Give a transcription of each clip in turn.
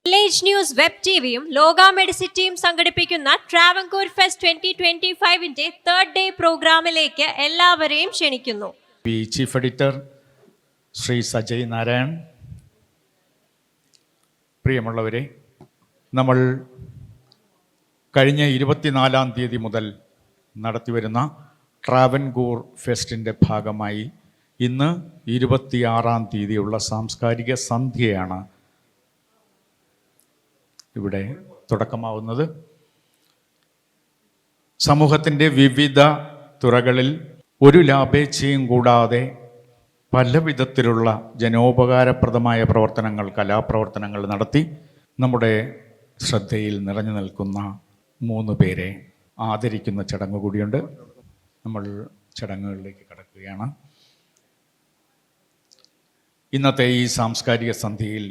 Village news web ടിവിയും ലോക മെഡിസിറ്റിയും സംഘടിപ്പിക്കുന്ന Travancore fest 2025ന്റെ third day പ്രോഗ്രാമിലേക്ക് എല്ലാവരെയും ക്ഷണിക്കുന്നു. Chief editor Shri Sajay Narayan. പ്രിയമുള്ളവരെ, നമ്മൾ കഴിഞ്ഞ 24-ാം തീയതി മുതൽ നടത്തിവരുന്ന ട്രാവൻകൂർ ഫെസ്റ്റിൻ്റെ ഭാഗമായി ഇന്ന് 26-ാം തീയതിയുള്ള സാംസ്കാരിക സന്ധ്യയാണ് ഇവിടെ തുടക്കമാവുന്നത്. സമൂഹത്തിൻ്റെ വിവിധ തുറകളിൽ ഒരു ലാഭേച്ഛയും കൂടാതെ പല വിധത്തിലുള്ള ജനോപകാരപ്രദമായ പ്രവർത്തനങ്ങൾ, കലാപ്രവർത്തനങ്ങൾ നടത്തി നമ്മുടെ ശ്രദ്ധയിൽ നിറഞ്ഞു നിൽക്കുന്ന 3 പേരെ ആദരിക്കുന്ന ചടങ്ങ് കൂടിയുണ്ട്. നമ്മൾ ചടങ്ങുകളിലേക്ക് കടക്കുകയാണ്. ഇന്നത്തെ ഈ സാംസ്കാരിക സന്ധ്യയിൽ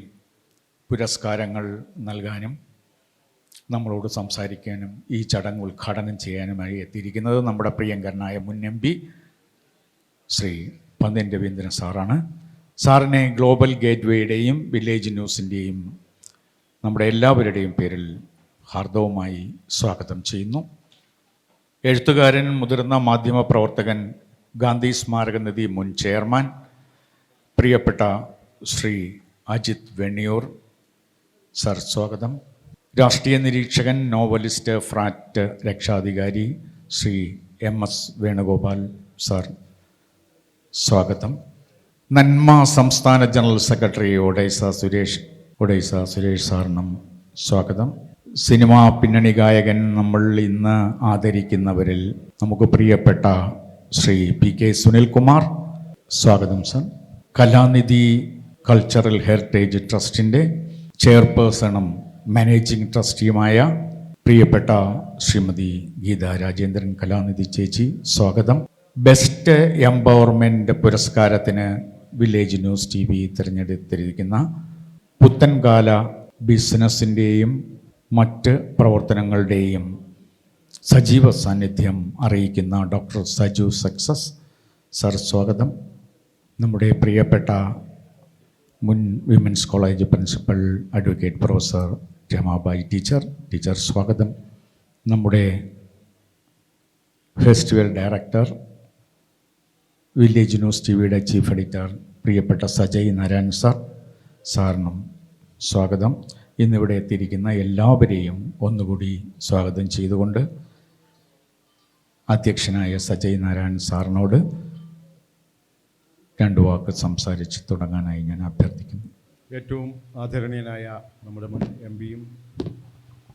പുരസ്കാരങ്ങൾ നൽകാനും നമ്മളോട് സംസാരിക്കാനും ഈ ചടങ്ങ് ഉദ്ഘാടനം ചെയ്യാനുമായി എത്തിയിരിക്കുന്നത് നമ്മുടെ പ്രിയങ്കരനായ മുൻ MP ശ്രീ പന്ന്യൻ രവീന്ദ്രൻ സാറാണ്. സാറിനെ ഗ്ലോബൽ ഗേറ്റ്വേയുടെയും വില്ലേജ് ന്യൂസിൻ്റെയും നമ്മുടെ എല്ലാവരുടെയും പേരിൽ ഹാർദവമായി സ്വാഗതം ചെയ്യുന്നു. എഴുത്തുകാരൻ, മുതിർന്ന മാധ്യമപ്രവർത്തകൻ, ഗാന്ധി സ്മാരക നിധി മുൻ ചെയർമാൻ പ്രിയപ്പെട്ട ശ്രീ അജിത് വെണ്ണിയൂർ സർ, സ്വാഗതം. രാഷ്ട്രീയ നിരീക്ഷകൻ, നോവലിസ്റ്റ്, ഫ്രാറ്റ് രക്ഷാധികാരി ശ്രീ MS വേണുഗോപാൽ സാർ, സ്വാഗതം. നന്മ സംസ്ഥാന ജനറൽ സെക്രട്ടറി ഒഡൈസ സുരേഷ് സാറിനും സ്വാഗതം. സിനിമാ പിന്നണി ഗായകൻ, നമ്മൾ ഇന്ന് ആദരിക്കുന്നവരിൽ നമുക്ക് പ്രിയപ്പെട്ട ശ്രീ PK സുനിൽകുമാർ, സ്വാഗതം സർ. കലാനിധി കൾച്ചറൽ ഹെറിറ്റേജ് ട്രസ്റ്റിൻ്റെ ചെയർപേഴ്സണും മാനേജിംഗ് ട്രസ്റ്റിയുമായ പ്രിയപ്പെട്ട ശ്രീമതി ഗീത രാജേന്ദ്രൻ കലാനിധി ചേച്ചി, സ്വാഗതം. ബെസ്റ്റ് എംപവർമെൻറ്റ് പുരസ്കാരത്തിന് വില്ലേജ് ന്യൂസ് TV തിരഞ്ഞെടുത്തിരിക്കുന്ന പുത്തൻകാല ബിസിനസ്സിൻ്റെയും മറ്റ് പ്രവർത്തനങ്ങളുടെയും സജീവ സാന്നിധ്യം അറിയിക്കുന്ന ഡോക്ടർ സജു സക്സസ് സർ, സ്വാഗതം. നമ്മുടെ പ്രിയപ്പെട്ട മുൻ women's college principal advocate professor Ramabai teacher, സ്വാഗതം. നമ്മുടെ ഫെസ്റ്റിവൽ ഡയറക്ടർ, വില്ലേജ് ന്യൂസ് TVയുടെ ചീഫ് എഡിറ്റർ പ്രിയപ്പെട്ട സജയ് നാരായൺ സാറിനും സ്വാഗതം. ഇന്നിവിടെ എത്തിയിരിക്കുന്ന എല്ലാവരെയും ഒന്നുകൂടി സ്വാഗതം ചെയ്തുകൊണ്ട് അധ്യക്ഷനായ സജയ് നാരായൺ സാറിനോട് 2 വാക്ക് സംസാരിച്ച് തുടങ്ങാനായി ഞാൻ അഭ്യർത്ഥിക്കുന്നു. ഏറ്റവും ആദരണീയനായ നമ്മുടെ മുൻ MPയും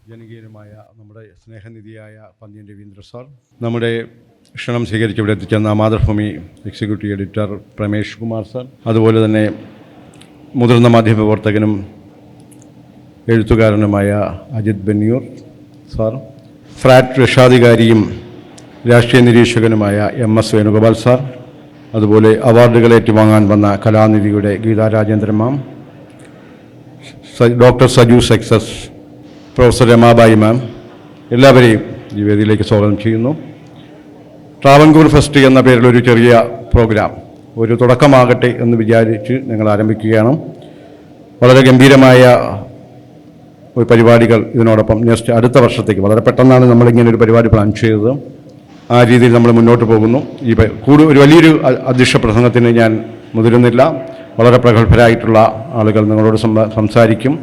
ജനകീയനുമായ നമ്മുടെ സ്നേഹനിധിയായ പന്ന്യൻ രവീന്ദ്ര സാർ, നമ്മുടെ ക്ഷണം സ്വീകരിച്ച് ഇവിടെ എത്തിച്ചെന്ന Mathrubhumi executive editor Pramesh Kumar sir, അതുപോലെ തന്നെ മുതിർന്ന മാധ്യമപ്രവർത്തകനും എഴുത്തുകാരനുമായ അജിത് വെണ്ണിയൂർ സാർ, ഫ്രാറ്റ് രക്ഷാധികാരിയും രാഷ്ട്രീയ നിരീക്ഷകനുമായ MS വേണുഗോപാൽ സാർ, അതുപോലെ അവാർഡുകൾ ഏറ്റുവാങ്ങാൻ വന്ന കലാനിധിയുടെ Geetha Rajendran ma'am, doctor Saju success, professor Ramabai ma'am, എല്ലാവരെയും ഈ വേദിയിലേക്ക് സ്വാഗതം ചെയ്യുന്നു. ട്രാവൻകൂർ ഫെസ്റ്റ് എന്ന പേരിൽ ഒരു ചെറിയ പ്രോഗ്രാം, ഒരു തുടക്കമാകട്ടെ എന്ന് വിചാരിച്ച് ഞങ്ങൾ ആരംഭിക്കുകയാണ്. വളരെ ഗംഭീരമായ ഒരു പരിപാടികൾ ഇതിനോടൊപ്പം അടുത്ത വർഷത്തേക്ക് വളരെ പെട്ടെന്നാണ് നമ്മളിങ്ങനെ ഒരു പരിപാടി പ്ലാൻ ചെയ്തത്. ആ രീതിയിൽ നമ്മൾ മുന്നോട്ട് പോകുന്നു. ഒരു വലിയൊരു അധ്യക്ഷ പ്രസംഗത്തിന് ഞാൻ മുതിരുന്നില്ല. വളരെ പ്രഗത്ഭരായിട്ടുള്ള ആളുകൾ നിങ്ങളോട് സംസാരിക്കും.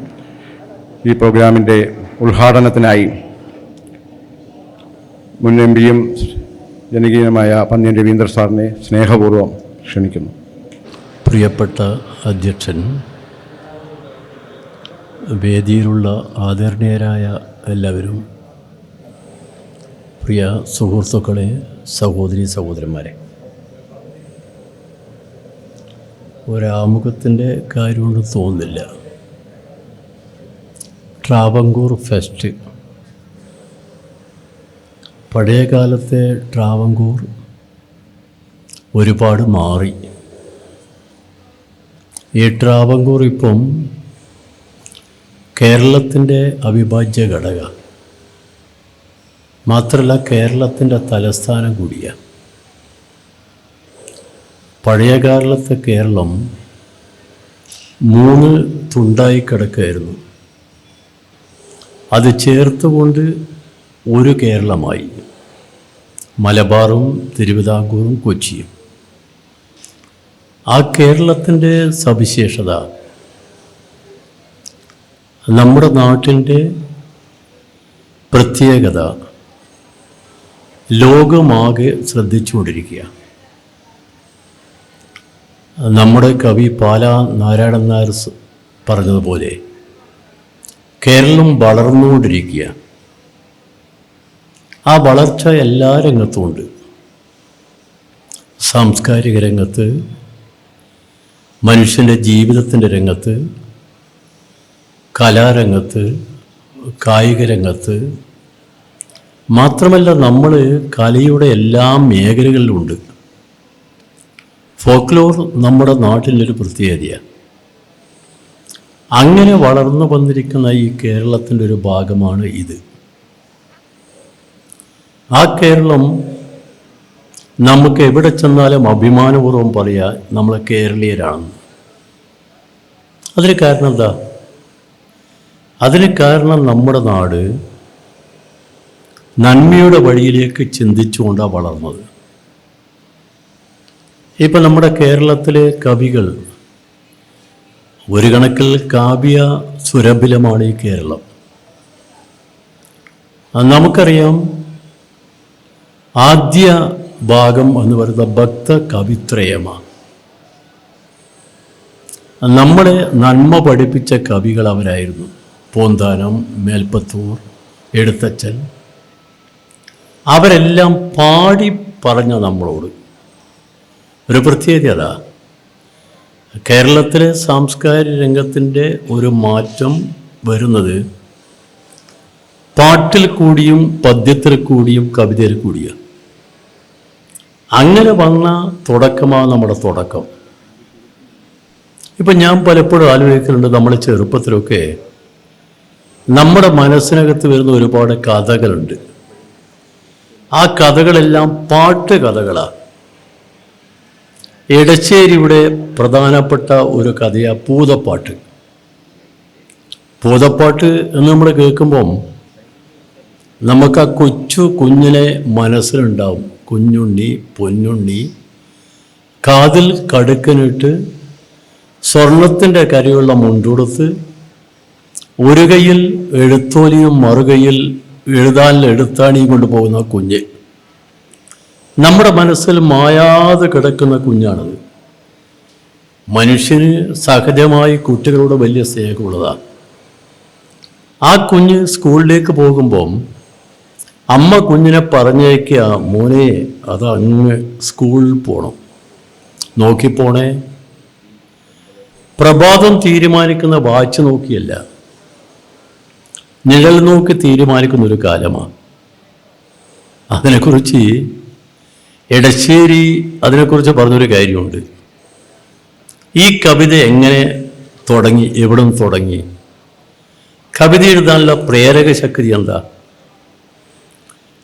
ഈ പ്രോഗ്രാമിൻ്റെ ഉദ്ഘാടനത്തിനായി മുൻ MPയും ജനകീയനുമായ പന്ന്യൻ രവീന്ദ്ര സാറിനെ സ്നേഹപൂർവ്വം ക്ഷണിക്കുന്നു. പ്രിയപ്പെട്ട അധ്യക്ഷൻ, വേദിയിലുള്ള ആദരണീയരായ എല്ലാവരും, പ്രിയ സുഹൃത്തുക്കളെ, സഹോദരന്മാരെ, ഒരാമുഖത്തിൻ്റെ കാര്യമൊന്നും തോന്നുന്നില്ല. ട്രാവൻകൂർ ഫെസ്റ്റ്, പഴയ കാലത്തെ ട്രാവൻകൂർ ഒരുപാട് മാറി. ഈ ട്രാവൻകൂർ ഇപ്പം കേരളത്തിൻ്റെ അവിഭാജ്യ ഘടക, മാത്രമല്ല കേരളത്തിൻ്റെ തലസ്ഥാനം കൂടിയാണ്. പഴയ കാലത്തെ കേരളം 3 തുണ്ടായി കിടക്കുകയായിരുന്നു. അത് ചേർത്തുകൊണ്ട് ഒരു കേരളമായി, മലബാറും തിരുവിതാംകൂറും കൊച്ചിയും. ആ കേരളത്തിൻ്റെ സവിശേഷത നമ്മുടെ നാട്ടിൻ്റെ പ്രത്യേകത ലോകമാകെ ശ്രദ്ധിച്ചുകൊണ്ടിരിക്കുക. നമ്മുടെ കവി പാലാ നാരായണൻ നായർ പറഞ്ഞതുപോലെ കേരളം വളർന്നുകൊണ്ടിരിക്കുക. ആ വളർച്ച എല്ലാ രംഗത്തും ഉണ്ട്. സാംസ്കാരിക രംഗത്ത്, മനുഷ്യൻ്റെ ജീവിതത്തിൻ്റെ രംഗത്ത്, കലാരംഗത്ത്, കായിക രംഗത്ത്, മാത്രമല്ല നമ്മൾ കലയുടെ എല്ലാ മേഖലകളിലുമുണ്ട്. ഫോക്ലോർ നമ്മുടെ നാട്ടിലൊരു പ്രത്യേകതയാണ്. അങ്ങനെ വളർന്നു വന്നിരിക്കുന്ന ഈ കേരളത്തിൻ്റെ ഒരു ഭാഗമാണ് ഇത്. ആ കേരളം നമുക്ക് എവിടെ ചെന്നാലും അഭിമാനപൂർവ്വം പറയാം നമ്മൾ കേരളീയരാണെന്ന്. അതിന് കാരണം എന്താ? അതിന് കാരണം നമ്മുടെ നാട് നന്മയുടെ വഴിയിലേക്ക് ചിന്തിച്ചുകൊണ്ടാണ് വളർന്നത്. ഇപ്പം നമ്മുടെ കേരളത്തിലെ കവികൾ ഒരു കണക്കിൽ കാവ്യ സുരഭിലമാണ് ഈ കേരളം. നമുക്കറിയാം, ആദ്യ ഭാഗം എന്ന് പറയുന്ന ഭക്ത കവിത്രയമാണ്. നമ്മളെ നന്മ പഠിപ്പിച്ച കവികൾ അവരായിരുന്നു. പൂന്താനം, മേൽപ്പത്തൂർ, എഴുത്തച്ഛൻ, അവരെല്ലാം പാടി പറഞ്ഞ നമ്മളോട് ഒരു പ്രത്യേകത. കേരളത്തിലെ സാംസ്കാരിക രംഗത്തിൻ്റെ ഒരു മാറ്റം വരുന്നത് പാട്ടിൽ കൂടിയും പദ്യത്തിൽ കൂടിയും കവിതയിൽ കൂടിയാണ്. അങ്ങനെ വന്ന തുടക്കമാണ് നമ്മുടെ തുടക്കം. ഇപ്പം ഞാൻ പലപ്പോഴും ആലോചിക്കുന്നുണ്ട്, നമ്മൾ ചെറുപ്പത്തിലൊക്കെ നമ്മുടെ മനസ്സിനകത്ത് വരുന്ന ഒരുപാട് കഥകളുണ്ട്. ആ കഥകളെല്ലാം പാട്ട് കഥകളാണ്. എടശ്ശേരിയുടെ പ്രധാനപ്പെട്ട ഒരു കഥയാണ് പൂതപ്പാട്ട്. പൂതപ്പാട്ട് എന്ന് നമ്മൾ കേൾക്കുമ്പം നമുക്ക് ആ കുഞ്ഞിനെ മനസ്സിലുണ്ടാവും. കുഞ്ഞുണ്ണി, പൊന്നുണ്ണി, കാതിൽ കടുക്കനിട്ട് സ്വർണത്തിൻ്റെ കരയുള്ള മുണ്ടുടുത്ത്, ഒരു കയ്യിൽ എഴുത്തോലിയും മറുകൈയിൽ എഴുതാൻ എഴുത്താണിയും കൊണ്ടുപോകുന്ന കുഞ്ഞ്. നമ്മുടെ മനസ്സിൽ മായാതെ കിടക്കുന്ന കുഞ്ഞാണത്. മനുഷ്യന് സഹജമായി കുട്ടികളോട് വലിയ സ്നേഹമുള്ളതാണ്. ആ കുഞ്ഞ് സ്കൂളിലേക്ക് പോകുമ്പം അമ്മ കുഞ്ഞിനെ പറഞ്ഞേക്കുക, മോനെ അത് അങ്ങ് സ്കൂളിൽ പോകണം, നോക്കിപ്പോണേ. പ്രഭാതം തീരുമാനിക്കുന്ന വാച്ച് നോക്കിയല്ല, നിഴൽ നോക്കി തീരുമാനിക്കുന്നൊരു കാലമാണ്. അതിനെക്കുറിച്ച് എടശ്ശേരി അതിനെക്കുറിച്ച് പറഞ്ഞൊരു കാര്യമുണ്ട്. ഈ കവിത എങ്ങനെ തുടങ്ങി, എവിടെ നിന്ന് തുടങ്ങി, കവിത എഴുതാനുള്ള പ്രേരക ശക്തി എന്താ?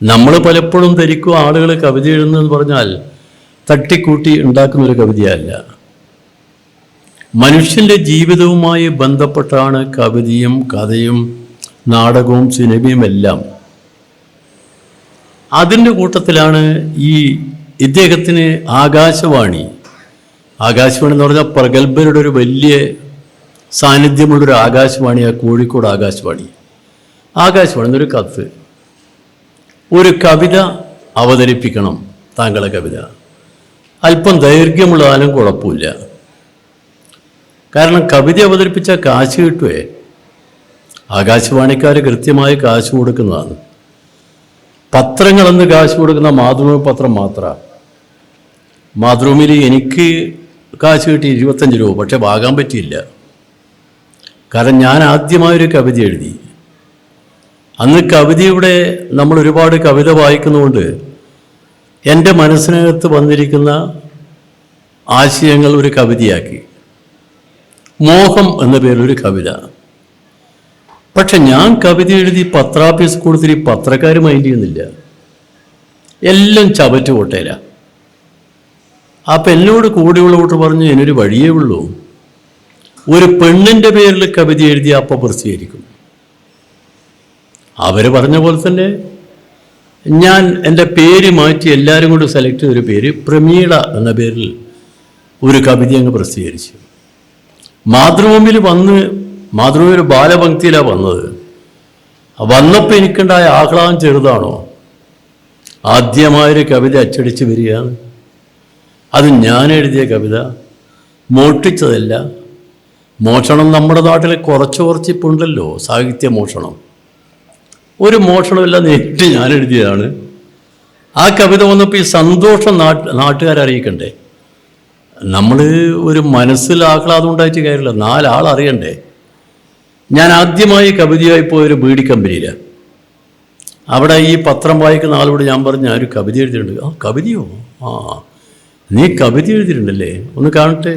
നമ്മൾ പലപ്പോഴും ധരിക്കും ആളുകൾ കവിത എഴുതുന്നതെന്ന് പറഞ്ഞാൽ തട്ടിക്കൂട്ടി ഉണ്ടാക്കുന്നൊരു കവിതയല്ല. മനുഷ്യൻ്റെ ജീവിതവുമായി ബന്ധപ്പെട്ടാണ് കവിതയും കഥയും നാടകവും സിനിമയും എല്ലാം. അതിൻ്റെ കൂട്ടത്തിലാണ് ഈ ഇദ്ദേഹത്തിന് ആകാശവാണി എന്ന് പറഞ്ഞാൽ പ്രഗത്ഭരുടെ ഒരു വലിയ സാന്നിധ്യമുള്ളൊരു ആകാശവാണിയാണ് കോഴിക്കോട് ആകാശവാണി എന്നൊരു കത്ത്. ഒരു കവിത അവതരിപ്പിക്കണം, താങ്കളെ കവിത അല്പം ദൈർഘ്യമുള്ളതാലും കുഴപ്പമില്ല. കാരണം കവിത അവതരിപ്പിച്ച കാശ് കിട്ടുവേ. ആകാശവാണിക്കാർ കൃത്യമായി കാശ് കൊടുക്കുന്നതാണ്. പത്രങ്ങളെന്ന് കാശ് കൊടുക്കുന്ന മാതൃഭൂമി പത്രം മാത്രമാണ്. മാതൃഭൂമിയിൽ എനിക്ക് കാശ് കിട്ടി 25 രൂപ, പക്ഷെ വാങ്ങാൻ പറ്റിയില്ല. കാരണം ഞാൻ ആദ്യമായൊരു കവിത എഴുതി. അന്ന് കവിതയുടെ നമ്മൾ ഒരുപാട് കവിത വായിക്കുന്നതുകൊണ്ട് എൻ്റെ മനസ്സിനകത്ത് വന്നിരിക്കുന്ന ആശയങ്ങൾ ഒരു കവിതയാക്കി. മോഹം എന്ന പേരിലൊരു കവിത. പക്ഷെ ഞാൻ കവിത എഴുതി പത്രാഫീസ് കൊടുത്തിട്ട് പത്രക്കാർ മൈൻഡ് ചെയ്യുന്നില്ല, എല്ലാം ചവറ്റ് കൊട്ടേല. അപ്പം എന്നോട് കൂടെയുള്ള കൂട്ട് പറഞ്ഞു, ഇതിനൊരു വഴിയേ ഉള്ളൂ, ഒരു പെണ്ണിൻ്റെ പേരിൽ കവിത എഴുതി അപ്പം പ്രസിദ്ധീകരിക്കും. അവർ പറഞ്ഞ പോലെ തന്നെ ഞാൻ എൻ്റെ പേര് മാറ്റി എല്ലാവരും കൂടി സെലക്ട് ചെയ്തൊരു പേര് പ്രമീള എന്ന പേരിൽ ഒരു കവിത അങ്ങ് പ്രസിദ്ധീകരിച്ചു. മാതൃഭൂമിയിൽ മാതൃഭൂമിയിൽ ബാലപംക്തിയിലാണ് വന്നത്. വന്നപ്പോൾ എനിക്കുണ്ടായ ആഹ്ലാദം ചെറുതാണോ? ആദ്യമായൊരു കവിത അച്ചടിച്ച് വരികയാണ്. അത് ഞാൻ എഴുതിയ കവിത, മോഷ്ടിച്ചതല്ല. മോഷണം നമ്മുടെ നാട്ടിൽ കുറച്ചിപ്പോൾ ഉണ്ടല്ലോ, സാഹിത്യ മോഷണം. ഒരു മോഷണമില്ല, നേരിട്ട് ഞാൻ എഴുതിയതാണ്. ആ കവിത വന്നപ്പോൾ ഈ സന്തോഷം നാട്ടുകാരറിയിക്കണ്ടേ? നമ്മൾ ഒരു മനസ്സിൽ ആഹ്ലാദം ഉണ്ടായിട്ട് കാര്യമില്ല, 4 ആൾ അറിയണ്ടേ? ഞാൻ ആദ്യമായി കവിതയായി പോയൊരു ബീഡി കമ്പനിയിലാണ്. അവിടെ ഈ പത്രം വായിക്കുന്ന ആളോട് ഞാൻ പറഞ്ഞു, ഞാൻ ഒരു കവിത എഴുതിയിട്ടുണ്ട്. ആ കവിതയോ? ആ നീ കവിത എഴുതിയിട്ടുണ്ടല്ലേ, ഒന്ന് കാണട്ടെ.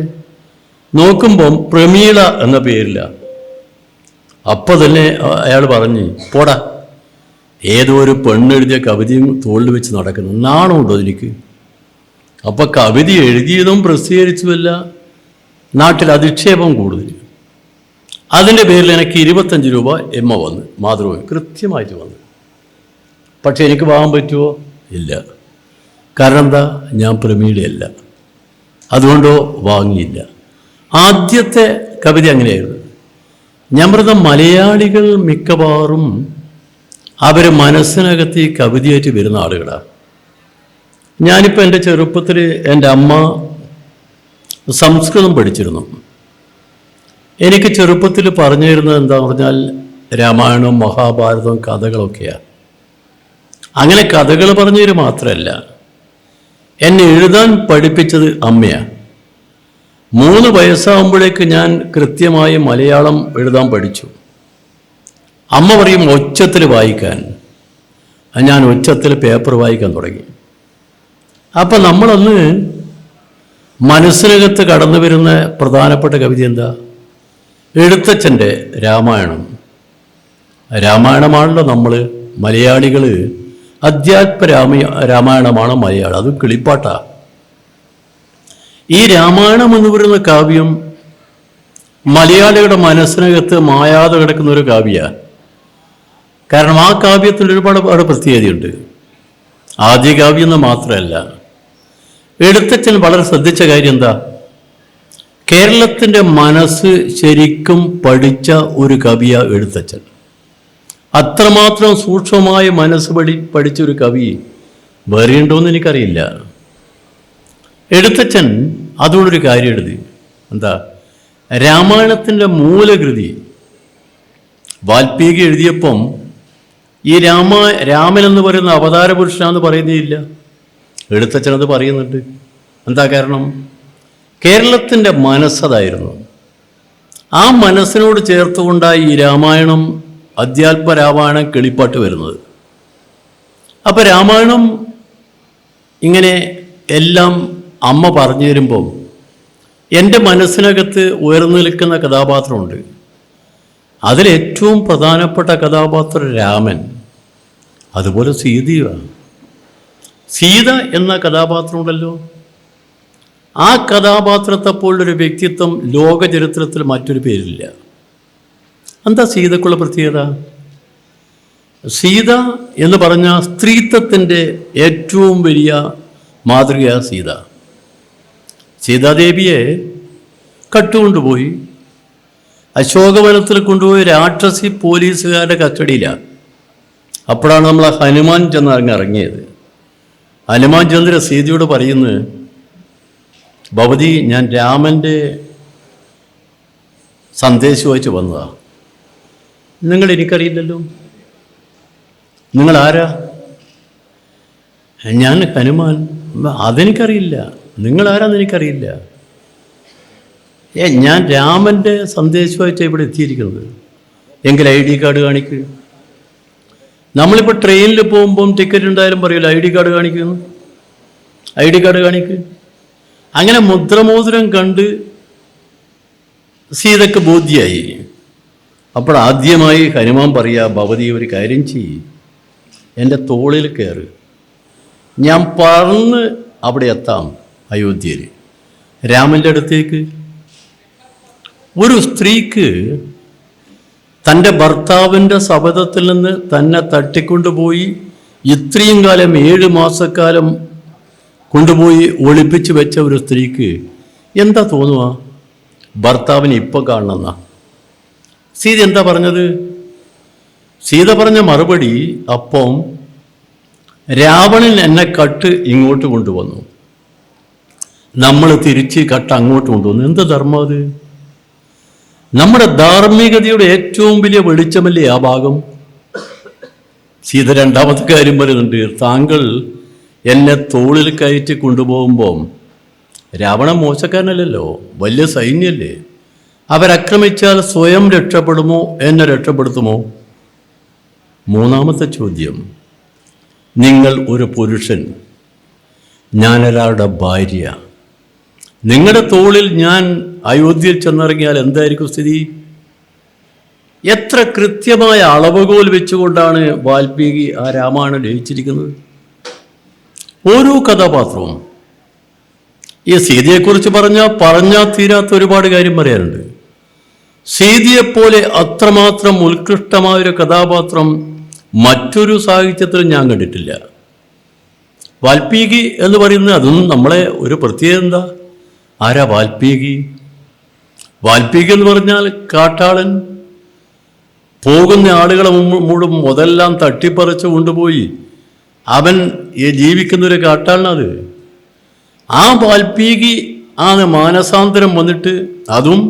നോക്കുമ്പം പ്രമീള എന്ന പേരില്ല. അപ്പം തന്നെ അയാൾ പറഞ്ഞു, പോടാ, ഏതോ ഒരു പെണ്ണെഴുതിയ കവിതയും തോളിൽ വെച്ച് നടക്കുന്നു, നാണമുണ്ടോ എനിക്ക്? അപ്പം കവിത എഴുതിയതും പ്രസിദ്ധീകരിച്ചുമല്ല, നാട്ടിൽ അധിക്ഷേപം കൂടുതൽ. അതിൻ്റെ പേരിൽ എനിക്ക് 25 രൂപ എമ്മ വന്ന്, മാതൃഭൂമി കൃത്യമായിട്ട് വന്നു. പക്ഷെ എനിക്ക് വാങ്ങാൻ പറ്റുമോ? ഇല്ല. കാരണം എന്താ? ഞാൻ പ്രമീളയല്ല, അതുകൊണ്ടോ വാങ്ങിയില്ല. ആദ്യത്തെ കവിത അങ്ങനെയായിരുന്നു. ഞാൻ പറഞ്ഞ മലയാളികൾ മിക്കവാറും അവർ മനസ്സിനകത്ത് ഈ കവിതയായിട്ട് വരുന്ന ആളുകളാണ്. ഞാനിപ്പോൾ എൻ്റെ ചെറുപ്പത്തിൽ എൻ്റെ അമ്മ സംസ്കൃതം പഠിച്ചിരുന്നു. എനിക്ക് ചെറുപ്പത്തിൽ പറഞ്ഞു തരുന്നത് എന്താണെന്ന് പറഞ്ഞാൽ രാമായണവും മഹാഭാരതവും കഥകളൊക്കെയാണ്. അങ്ങനെ കഥകൾ പറഞ്ഞു തരും മാത്രമല്ല, എന്നെ എഴുതാൻ പഠിപ്പിച്ചത് അമ്മയാണ്. 3 വയസ്സാകുമ്പോഴേക്ക് ഞാൻ കൃത്യമായി മലയാളം എഴുതാൻ പഠിച്ചു. അമ്മ പറയും ഒച്ചത്തിൽ വായിക്കാൻ. ഞാൻ ഒച്ചത്തിൽ പേപ്പർ വായിക്കാൻ തുടങ്ങി. അപ്പം നമ്മളൊന്ന് മനസ്സിനകത്ത് കടന്നു വരുന്ന പ്രധാനപ്പെട്ട കവിത എന്താ? എഴുത്തച്ഛൻ്റെ രാമായണം. രാമായണമാണല്ലോ നമ്മൾ മലയാളികൾ, അധ്യാത്മ രാമായണമാണ് മലയാളം, അതും കിളിപ്പാട്ടാ. ഈ രാമായണം എന്ന് പറയുന്ന കാവ്യം മലയാളികളുടെ മനസ്സിനകത്ത് മായാതെ കിടക്കുന്ന ഒരു കാവ്യമാണ്. കാരണം ആ കാവ്യത്തിൽ ഒരുപാട് പ്രത്യേകതയുണ്ട്. ആദ്യ കാവ്യം എന്ന് മാത്രമല്ല, എഴുത്തച്ഛൻ വളരെ ശ്രദ്ധിച്ച കാര്യം എന്താ? കേരളത്തിൻ്റെ മനസ്സ് ശരിക്കും പഠിച്ച ഒരു കവിയാണ് എഴുത്തച്ഛൻ. അത്രമാത്രം സൂക്ഷ്മമായ മനസ്സ് പഠിച്ചൊരു കവി വേറെ ഉണ്ടോയെന്ന് എനിക്കറിയില്ല. എഴുത്തച്ഛൻ അതുകൊണ്ടൊരു കാര്യം എഴുതി. എന്താ? രാമായണത്തിൻ്റെ മൂലകൃതി വാൽമീകി എഴുതിയപ്പം ഈ രാമൻ എന്ന് പറയുന്ന അവതാര പുരുഷനാന്ന് പറയുന്നേയില്ല. എഴുത്തച്ഛനത് പറയുന്നുണ്ട്. എന്താ കാരണം? കേരളത്തിൻ്റെ മനസ്സതായിരുന്നു. ആ മനസ്സിനോട് ചേർത്തുകൊണ്ടായി ഈ രാമായണം, അധ്യാത്മ രാമായണം, കിളിപ്പാട്ട് വരുന്നത്. അപ്പം രാമായണം ഇങ്ങനെ എല്ലാം അമ്മ പറഞ്ഞു തരുമ്പം എൻ്റെ മനസ്സിനകത്ത് ഉയർന്നു നിൽക്കുന്ന കഥാപാത്രമുണ്ട്. അതിലേറ്റവും പ്രധാനപ്പെട്ട കഥാപാത്രം രാമൻ, അതുപോലെ സീതയുമാണ്. സീത എന്ന കഥാപാത്രമുണ്ടല്ലോ, ആ കഥാപാത്രത്തെപ്പോലൊരു വ്യക്തിത്വം ലോക ചരിത്രത്തിൽ മറ്റൊരു പേരില്ല. എന്താ സീതക്കുള്ള പ്രത്യേകത? സീത എന്ന് പറഞ്ഞാൽ സ്ത്രീത്വത്തിൻ്റെ ഏറ്റവും വലിയ മാതൃകയാണ് സീത. സീതാദേവിയെ കട്ടുകൊണ്ടുപോയി അശോകവനത്തിൽ കൊണ്ടുപോയി രാക്ഷസി പോലീസുകാരുടെ കസ്റ്റഡിയിലാണ്. അപ്പോഴാണ് നമ്മൾ ഹനുമാൻ ചെന്ന് ഇറങ്ങിയത്. ഹനുമാൻ ചന്ദ്ര സീതയോട് പറയുന്നത്, ഭവതി, ഞാൻ രാമൻ്റെ സന്ദേശമായിട്ട് വന്നതാണ്. നിങ്ങൾ എനിക്കറിയില്ലല്ലോ, നിങ്ങൾ ആരാ? ഞാൻ ഹനുമാൻ. അതെനിക്കറിയില്ല. നിങ്ങൾ ആരാന്ന് എനിക്കറിയില്ല. ഞാൻ രാമൻ്റെ സന്ദേശമായിട്ട് ഇവിടെ എത്തിയിരിക്കുന്നത്. എങ്കിൽ ID കാർഡ് കാണിക്കുക. നമ്മളിപ്പോൾ ട്രെയിനിൽ പോകുമ്പം ടിക്കറ്റ് ഉണ്ടായാലും പറയില്ല ID കാർഡ് കാണിക്കുന്നു, ID കാർഡ് കാണിക്കുക. അങ്ങനെ മുദ്രമോതിരം കണ്ട് സീതയ്ക്ക് ബോധ്യമായി. അപ്പോൾ ആദ്യമായി ഹനുമാൻ പറയുക, ഭവതി ഒരു കാര്യം ചെയ്യ്, എൻ്റെ തോളിൽ കയറ്, ഞാൻ പറന്ന് അവിടെ എത്താം അയോധ്യയിൽ, രാമൻ്റെ അടുത്തേക്ക്. ഒരു സ്ത്രീക്ക് തൻ്റെ ഭർത്താവിൻ്റെ ശപഥത്തിൽ നിന്ന് തന്നെ തട്ടിക്കൊണ്ടുപോയി ഇത്രയും കാലം 7 മാസക്കാലം കൊണ്ടുപോയി ഒളിപ്പിച്ച് വെച്ച ഒരു സ്ത്രീക്ക് എന്താ തോന്നുക? ഭർത്താവിനെ ഇപ്പം കാണണമെന്ന സീത എന്താ പറഞ്ഞത്? സീത പറഞ്ഞ മറുപടി, അപ്പം രാവണൻ എന്നെ കട്ട് ഇങ്ങോട്ട് കൊണ്ടുവന്നു, നമ്മൾ തിരിച്ച് കട്ട് അങ്ങോട്ട് കൊണ്ടുവന്നു. എന്ത് ധർമ്മം അത്? നമ്മുടെ ധാർമ്മികതയുടെ ഏറ്റവും വലിയ വെളിച്ചമല്ലേ ആ ഭാഗം? സീത രണ്ടാമത്തെ കാര്യം പറയുന്നുണ്ട്, താങ്കൾ എന്നെ തോളിൽ കയറ്റി കൊണ്ടുപോകുമ്പം രാവണൻ മോശക്കാരനല്ലല്ലോ, വലിയ സൈന്യല്ലേ, അവരാക്രമിച്ചാൽ സ്വയം രക്ഷപ്പെടുമോ, എന്നെ രക്ഷപ്പെടുത്തുമോ? മൂന്നാമത്തെ ചോദ്യം, നിങ്ങൾ ഒരു പുരുഷൻ, ഞാനൊരാളുടെ ഭാര്യ, നിങ്ങളുടെ തോളിൽ ഞാൻ അയോധ്യയിൽ ചെന്നിറങ്ങിയാൽ എന്തായിരിക്കും സ്ഥിതി? എത്ര കൃത്യമായ അളവുകോൽ വെച്ചുകൊണ്ടാണ് വാൽമീകി ആ രാമായണം രചിച്ചിരിക്കുന്നത്. ഓരോ കഥാപാത്രവും, ഈ സീതയെക്കുറിച്ച് പറഞ്ഞാൽ തീരാത്ത ഒരുപാട് കാര്യം പറയാനുണ്ട്. സീതയെപ്പോലെ അത്രമാത്രം ഉത്കൃഷ്ടമായൊരു കഥാപാത്രം മറ്റൊരു സാഹിത്യത്തിലും ഞാൻ കണ്ടിട്ടില്ല. വാൽമീകി എന്ന് പറയുന്നത് അതൊന്നും നമ്മളെ ഒരു പ്രത്യേകത എന്താ? ആരാ വാൽമീകി? വാൽമീകി എന്ന് പറഞ്ഞാൽ കാട്ടാളൻ, പോകുന്ന ആളുകളെ മുതെല്ലാം തട്ടിപ്പറിച്ച് കൊണ്ടുപോയി അവൻ ജീവിക്കുന്നൊരു കാട്ടാളനത്. ആ വാൽമീകി മാനസാന്തരം വന്നിട്ട്, അതും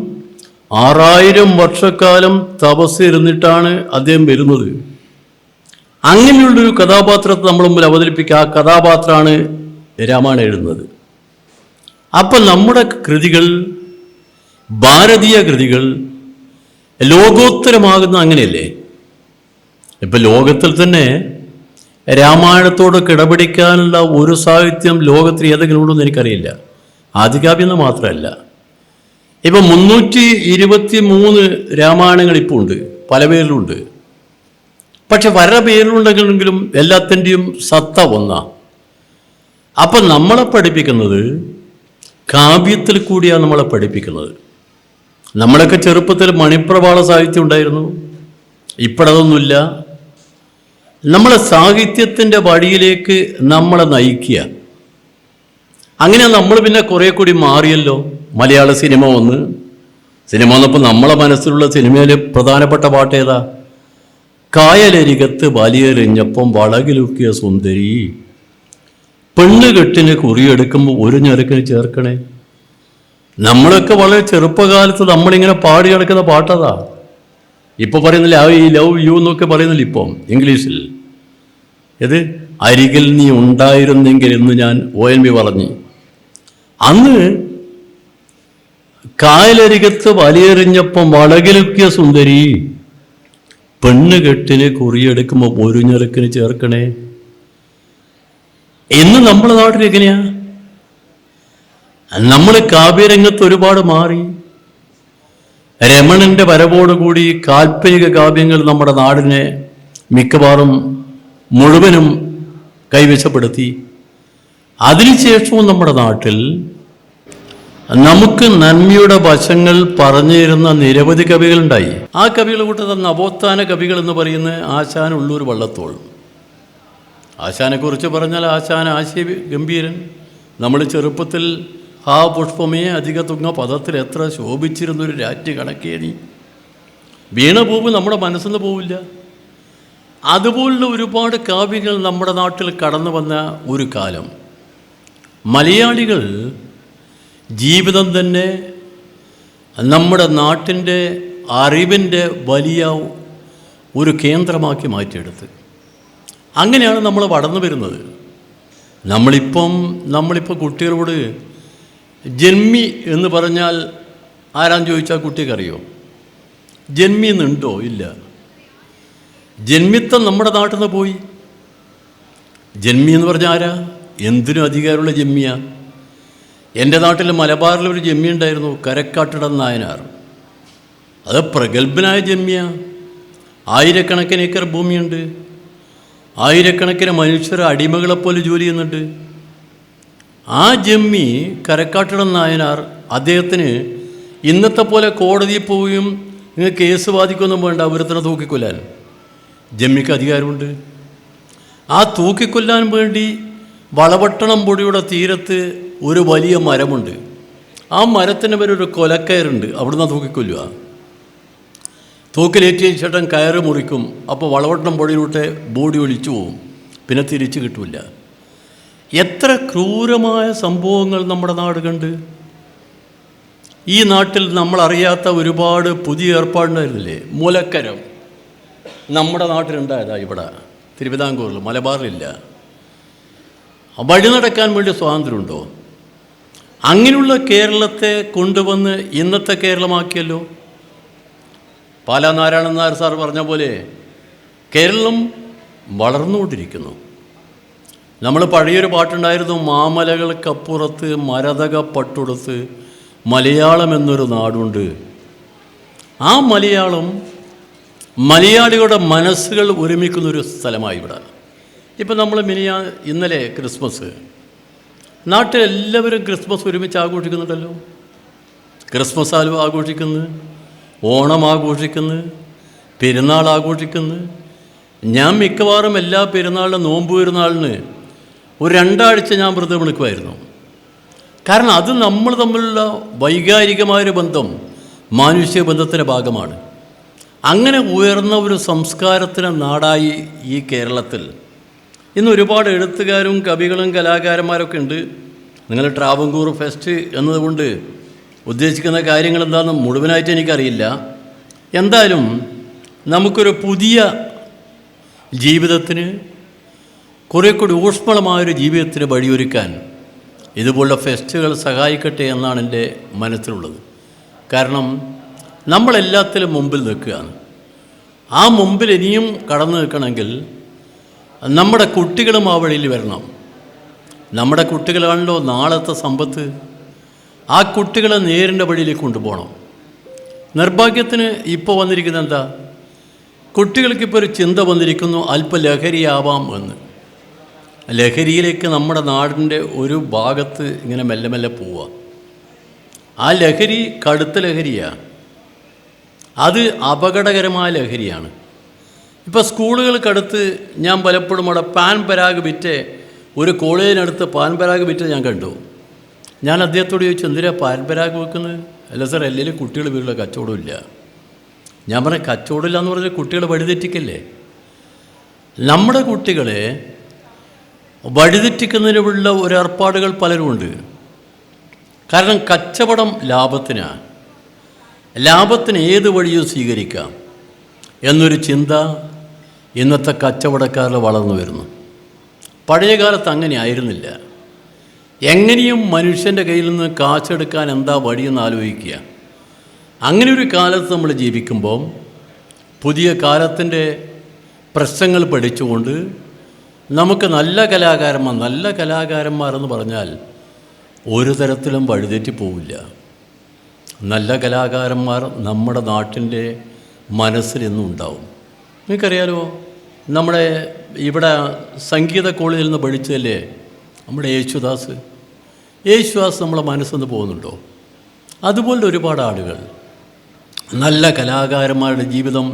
6000 വർഷക്കാലം തപസ് ഇരുന്നിട്ടാണ് അദ്ദേഹം വരുന്നത്. അങ്ങനെയുള്ളൊരു കഥാപാത്രത്തെ നമ്മൾ മുമ്പിൽ അവതരിപ്പിക്കുക. ആ കഥാപാത്രമാണ് രാമായണം എഴുതുന്നത്. അപ്പം നമ്മുടെ കൃതികൾ, ഭാരതീയ കൃതികൾ ലോകോത്തരമാകുന്ന അങ്ങനെയല്ലേ? ഇപ്പം ലോകത്തിൽ തന്നെ രാമായണത്തോട് കിടപിടിക്കാനുള്ള ഒരു സാഹിത്യം ലോകത്തിൽ ഏതെങ്കിലും ഉണ്ടെന്ന് എനിക്കറിയില്ല. ആദികാവ്യം എന്ന് മാത്രമല്ല, ഇപ്പം 323 രാമായണങ്ങൾ ഇപ്പോൾ ഉണ്ട്, പല പേരിലുണ്ട്. പക്ഷെ പല പേരിലുണ്ടെങ്കിലും എല്ലാത്തിൻ്റെയും സത്ത ഒന്നാ. അപ്പം നമ്മളെ പഠിപ്പിക്കുന്നത് കാവ്യത്തിൽ കൂടിയാണ് നമ്മളെ പഠിപ്പിക്കുന്നത്. നമ്മളൊക്കെ ചെറുപ്പത്തിൽ മണിപ്രവാള സാഹിത്യം ഉണ്ടായിരുന്നു, ഇപ്പോഴതൊന്നുമില്ല. നമ്മളെ സാഹിത്യത്തിൻ്റെ വഴിയിലേക്ക് നമ്മളെ നയിക്കുക. അങ്ങനെ നമ്മൾ പിന്നെ കുറേ കൂടി മാറിയല്ലോ. മലയാള സിനിമ വന്നപ്പോൾ നമ്മളെ മനസ്സിലുള്ള സിനിമയിൽ പ്രധാനപ്പെട്ട പാട്ട് ഏതാ? കായലരികത്ത് വലിയെറിഞ്ഞപ്പം വളകിലുക്കിയ സുന്ദരി, പെണ്ണുകെട്ടിന് കുറിയെടുക്കുമ്പോൾ ഒരു ഞെരുക്കിന് ചേർക്കണേ. നമ്മളൊക്കെ വളരെ ചെറുപ്പകാലത്ത് നമ്മളിങ്ങനെ പാടി കിടക്കുന്ന പാട്ടതാ. ഇപ്പോൾ പറയുന്നില്ല ഐ ലവ് യു എന്നൊക്കെ പറയുന്നില്ല ഇപ്പം ഇംഗ്ലീഷിൽ. ഇത് അരികിൽ നീ ഉണ്ടായിരുന്നെങ്കിൽ എന്ന് ഞാൻ ONV പറഞ്ഞു. അന്ന് കായലരികത്ത് വലിയെറിഞ്ഞപ്പം വളകിലുക്കിയ സുന്ദരി, പെണ്ണുകെട്ടിന് കുറിയെടുക്കുമ്പോൾ ഒരു ഞെരുക്കിന് ചേർക്കണേ. ഇന്ന് നമ്മുടെ നാട്ടിൽ എങ്ങനെയാ? നമ്മൾ കാവ്യരംഗത്ത് ഒരുപാട് മാറി. രമണന്റെ വരവോടുകൂടി കാൽപ്പനിക കാവ്യങ്ങൾ നമ്മുടെ നാടിനെ മിക്കവാറും മുഴുവനും കൈവശപ്പെടുത്തി. അതിനുശേഷവും നമ്മുടെ നാട്ടിൽ നമുക്ക് നന്മയുടെ വശങ്ങൾ പറഞ്ഞു തരുന്ന നിരവധി കവികളുണ്ടായി. ആ കവികൾ കൂട്ടത്തിൽ നവോത്ഥാന കവികൾ എന്ന് പറയുന്ന ആശാൻ ഉള്ളൂർ വള്ളത്തോൾ. ആശാനെക്കുറിച്ച് പറഞ്ഞാൽ ആശാൻ ആശയ ഗംഭീരൻ. നമ്മൾ ചെറുപ്പത്തിൽ ആ പുഷ്പമേ അധിക തുങ്ങ പദത്തിൽ എത്ര ശോഭിച്ചിരുന്നൊരു രാറ്റ് കണക്കേനി. വീണ പൂവ് നമ്മുടെ മനസ്സിൽ നിന്ന് പോവില്ല. അതുപോലുള്ള ഒരുപാട് കാവ്യങ്ങൾ നമ്മുടെ നാട്ടിൽ കടന്നു വന്ന ഒരു കാലം. മലയാളികൾ ജീവിതം തന്നെ നമ്മുടെ നാട്ടിൻ്റെ അറിവിൻ്റെ വലിയ ഒരു കേന്ദ്രമാക്കി മാറ്റിയെടുത്ത്. അങ്ങനെയാണ് നമ്മൾ വളർന്നു വരുന്നത്. നമ്മളിപ്പോൾ കുട്ടികളോട് ജന്മി എന്ന് പറഞ്ഞാൽ ആരാന്ന് ചോദിച്ചാൽ കുട്ടിക്കറിയോ? ജന്മി എന്നുണ്ടോ? ഇല്ല. ജന്മിത്വം നമ്മുടെ നാട്ടിൽ നിന്ന് പോയി. ജന്മി എന്ന് പറഞ്ഞാൽ ആരാ? എന്തിനും അധികാരമുള്ള ജന്മിയാ. എൻ്റെ നാട്ടിൽ മലബാറിലൊരു ജന്മി ഉണ്ടായിരുന്നു, കരക്കാട്ടിടം നായനാർ. അത് പ്രഗത്ഭനായ ജന്മിയാ. 1000കണക്കിന് ഏക്കർ ഭൂമിയുണ്ട്, 1000കണക്കിന് മനുഷ്യർ അടിമകളെപ്പോലെ ജോലി ചെയ്യുന്നുണ്ട്. ആ ജന്മി കരക്കാട്ടിടം നായനാർ അദ്ദേഹത്തിന് ഇന്നത്തെ പോലെ കോടതിയിൽ പോവുകയും നിങ്ങൾ കേസ് വാദിക്കൊന്നും വേണ്ട, ഒരുത്തനെ തൂക്കിക്കൊല്ലാൻ ജമ്മിക്ക് അധികാരമുണ്ട്. ആ തൂക്കിക്കൊല്ലാൻ വേണ്ടി വളപട്ടണം പൊടിയുടെ തീരത്ത് ഒരു വലിയ മരമുണ്ട്. ആ മരത്തിൻ്റെ പേര് ഒരു കൊലക്കയറുണ്ട്, അവിടുന്ന് തൂക്കിക്കൊല്ലുക. തൂക്കിലേറ്റിയ ചേട്ടൻ കയറ് മുറിക്കും. അപ്പോൾ വളപട്ടണം പൊടിയിലൂടെ ബോഡി ഒലിച്ചു പോവും, പിന്നെ തിരിച്ചു കിട്ടില്ല. എത്ര ക്രൂരമായ സംഭവങ്ങൾ നമ്മുടെ നാട് കണ്ട്. ഈ നാട്ടിൽ നമ്മളറിയാത്ത ഒരുപാട് പുതിയ ഏർപ്പാടുണ്ടായിരുന്നില്ലേ? മൂലക്കരം നമ്മുടെ നാട്ടിലുണ്ടായതാ, ഇവിടെ തിരുവിതാംകൂറിൽ, മലബാറിലില്ല. വഴി നടക്കാൻ വേണ്ടി സ്വാതന്ത്ര്യമുണ്ടോ? അങ്ങനെയുള്ള കേരളത്തെ കൊണ്ടുവന്ന് ഇന്നത്തെ കേരളമാക്കിയല്ലോ. പാലാ നാരായണൻ നായർ സാർ പറഞ്ഞ പോലെ കേരളം വളർന്നുകൊണ്ടിരിക്കുന്നു. നമ്മൾ പഴയൊരു പാട്ടുണ്ടായിരുന്നു, മാമലകൾക്കപ്പുറത്ത് മരതക പട്ടുടുത്ത് മലയാളം എന്നൊരു നാടുണ്ട്. ആ മലയാളം മലയാളികളുടെ മനസ്സുകൾ ഒരുമിക്കുന്നൊരു സ്ഥലമായി ഇവിടെ. ഇപ്പം നമ്മൾ ഇന്നലെ ക്രിസ്മസ്, നാട്ടിലെല്ലാവരും ക്രിസ്മസ് ഒരുമിച്ച് ആഘോഷിക്കുന്നുണ്ടല്ലോ. ക്രിസ്മസ് ആഘോഷിക്കുന്നു, ഓണം ആഘോഷിക്കുന്നു, പെരുന്നാൾ ആഘോഷിക്കുന്നു. ഞാൻ മിക്കവാറും എല്ലാ പെരുന്നാളിനും നോമ്പ് പെരുന്നാളിന് ഒരു 2 ആഴ്ച ഞാൻ വ്രതം എടുക്കുമായിരുന്നു. കാരണം അത് നമ്മൾ തമ്മിലുള്ള വൈകാരികമായൊരു ബന്ധം മാനുഷിക ബന്ധത്തിൻ്റെ ഭാഗമാണ്. അങ്ങനെ ഉയർന്ന ഒരു സംസ്കാരത്തിന് നാടായി ഈ കേരളത്തിൽ ഇന്ന് ഒരുപാട് എഴുത്തുകാരും കവികളും കലാകാരന്മാരൊക്കെ ഉണ്ട്. നിങ്ങൾ ട്രാവൻകൂർ ഫെസ്റ്റ് എന്നതുകൊണ്ട് ഉദ്ദേശിക്കുന്ന കാര്യങ്ങൾ എന്താണെന്ന് മുഴുവനായിട്ട് എനിക്കറിയില്ല. എന്തായാലും നമുക്കൊരു പുതിയ ജീവിതത്തിന്, കുറേ കൂടി ഊഷ്മളമായൊരു ജീവിതത്തിന് വഴിയൊരുക്കാൻ ഇതുപോലുള്ള ഫെസ്റ്റുകൾ സഹായിക്കട്ടെ എന്നാണ് എൻ്റെ മനസ്സിലുള്ളത്. കാരണം നമ്മളെല്ലാത്തിലും മുമ്പിൽ നിൽക്കുകയാണ്. ആ മുമ്പിൽ ഇനിയും കടന്നു നിൽക്കണമെങ്കിൽ നമ്മുടെ കുട്ടികളും ആ വഴിയിൽ വരണം. നമ്മുടെ കുട്ടികളാണല്ലോ നാളത്തെ സമ്പത്ത്. ആ കുട്ടികളെ നേരിൻ്റെ വഴിയിലേക്ക് കൊണ്ടുപോകണം. നിർഭാഗ്യത്തിന് ഇപ്പോൾ വന്നിരിക്കുന്നത് എന്താ? കുട്ടികൾക്കിപ്പോൾ ഒരു ചിന്ത വന്നിരിക്കുന്നു, അല്പ ലഹരിയാവാം എന്ന്. ലഹരിയിലേക്ക് നമ്മുടെ നാടിൻ്റെ ഒരു ഭാഗത്ത് ഇങ്ങനെ മെല്ലെ മെല്ലെ പോവുക. ആ ലഹരി കടുത്ത ലഹരിയാണ്, അത് അപകടകരമായ ലഹരിയാണ്. ഇപ്പോൾ സ്കൂളുകൾക്കടുത്ത് ഞാൻ പലപ്പോഴും അവിടെ പാൻ പരാഗ് വിറ്റ്, ഒരു കോളേജിനടുത്ത് പാൻ പരാഗ് വിറ്റ് ഞാൻ കണ്ടു. ഞാൻ അദ്ദേഹത്തോട് ചോദിച്ചു, എന്തിനാ പാൻ പരാഗ് വെക്കുന്നത്? അല്ല സാർ, അല്ലെങ്കിൽ കുട്ടികൾ വീട്ടിലെ കച്ചവടമില്ല. ഞാൻ പറഞ്ഞ കച്ചവടമില്ല എന്ന് പറഞ്ഞാൽ കുട്ടികളെ വഴിതെറ്റിക്കല്ലേ. നമ്മുടെ കുട്ടികളെ വഴിതെറ്റിക്കുന്നതിനുള്ള ഒരേർപ്പാടുകൾ പലരുമുണ്ട്. കാരണം കച്ചവടം ലാഭത്തിനാണ്, ലാഭത്തിന് ഏത് വഴിയും സ്വീകരിക്കാം എന്നൊരു ചിന്ത ഇന്നത്തെ കച്ചവടക്കാരിൽ വളർന്നു വരുന്നു. പഴയ കാലത്ത് അങ്ങനെ ആയിരുന്നില്ല. എങ്ങനെയും മനുഷ്യൻ്റെ കയ്യിൽ നിന്ന് കാശെടുക്കാൻ എന്താ വഴിയെന്ന് ആലോചിക്കുക. അങ്ങനെ ഒരു കാലത്ത് നമ്മൾ ജീവിക്കുമ്പോൾ പുതിയ കാലത്തിൻ്റെ പ്രശ്നങ്ങൾ പഠിച്ചുകൊണ്ട് നമുക്ക് നല്ല കലാകാരന്മാരെന്ന് പറഞ്ഞാൽ ഒരു തരത്തിലും വഴിതെറ്റി പോവില്ല. നല്ല കലാകാരന്മാർ നമ്മുടെ നാട്ടിൻ്റെ മനസ്സിലെന്നും ഉണ്ടാവും. നിങ്ങൾക്കറിയാലോ, നമ്മുടെ ഇവിടെ സംഗീത കോളേജിൽ നിന്ന് പഠിച്ചതല്ലേ നമ്മുടെ യേശുദാസ് നമ്മളെ മനസ്സിൽ നിന്ന് പോകുന്നുണ്ടോ? അതുപോലെ ഒരുപാട് ആളുകൾ, നല്ല കലാകാരന്മാരുടെ ജീവിതം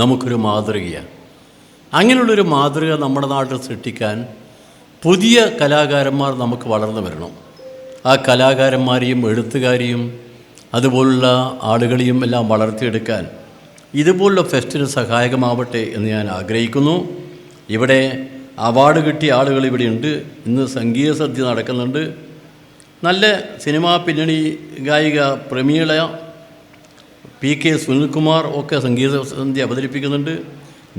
നമുക്കൊരു മാതൃകയാണ്. അങ്ങനെയുള്ളൊരു മാതൃക നമ്മുടെ നാട്ടിൽ സൃഷ്ടിക്കാൻ പുതിയ കലാകാരന്മാർ നമുക്ക് വളർന്നു വരണം. ആ കലാകാരന്മാരെയും എഴുത്തുകാരെയും അതുപോലുള്ള ആളുകളെയും എല്ലാം വളർത്തിയെടുക്കാൻ ഇതുപോലുള്ള ഫെസ്റ്റിന് സഹായകമാവട്ടെ എന്ന് ഞാൻ ആഗ്രഹിക്കുന്നു. ഇവിടെ അവാർഡ് കിട്ടിയ ആളുകൾ ഇവിടെയുണ്ട്. ഇന്ന് സംഗീത സദ്യ നടക്കുന്നുണ്ട്. നല്ല സിനിമാ പിന്നണി ഗായിക പ്രമീള, PK സുനിൽകുമാർ ഒക്കെ സംഗീത സന്ധ്യ അവതരിപ്പിക്കുന്നുണ്ട്.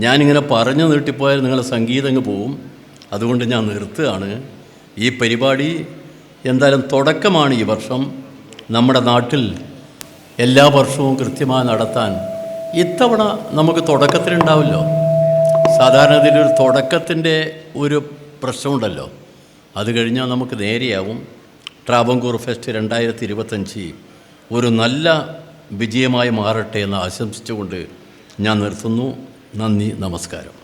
ഞാനിങ്ങനെ പറഞ്ഞു നീട്ടിപ്പോയാൽ നിങ്ങളുടെ സംഗീതം അങ്ങ് പോവും. അതുകൊണ്ട് ഞാൻ നിർത്തുകയാണ്. ഈ പരിപാടി എന്തായാലും തുടക്കമാണ്. ഈ വർഷം നമ്മുടെ നാട്ടിൽ എല്ലാ വർഷവും കൃത്യമായി നടത്താൻ ഇത്തവണ നമുക്ക് തുടക്കത്തിലുണ്ടാവില്ലോ. സാധാരണ ഇതിലൊരു തുടക്കത്തിൻ്റെ ഒരു പ്രശ്നമുണ്ടല്ലോ, അത് കഴിഞ്ഞാൽ നമുക്ക് നേരെയാവും. ട്രാവൻകൂർ ഫെസ്റ്റ് 2025 ഒരു നല്ല വിജയമായി മാറട്ടെ എന്ന് ആശംസിച്ചുകൊണ്ട് ഞാൻ നിർത്തുന്നു. നന്ദി, നമസ്കാരം.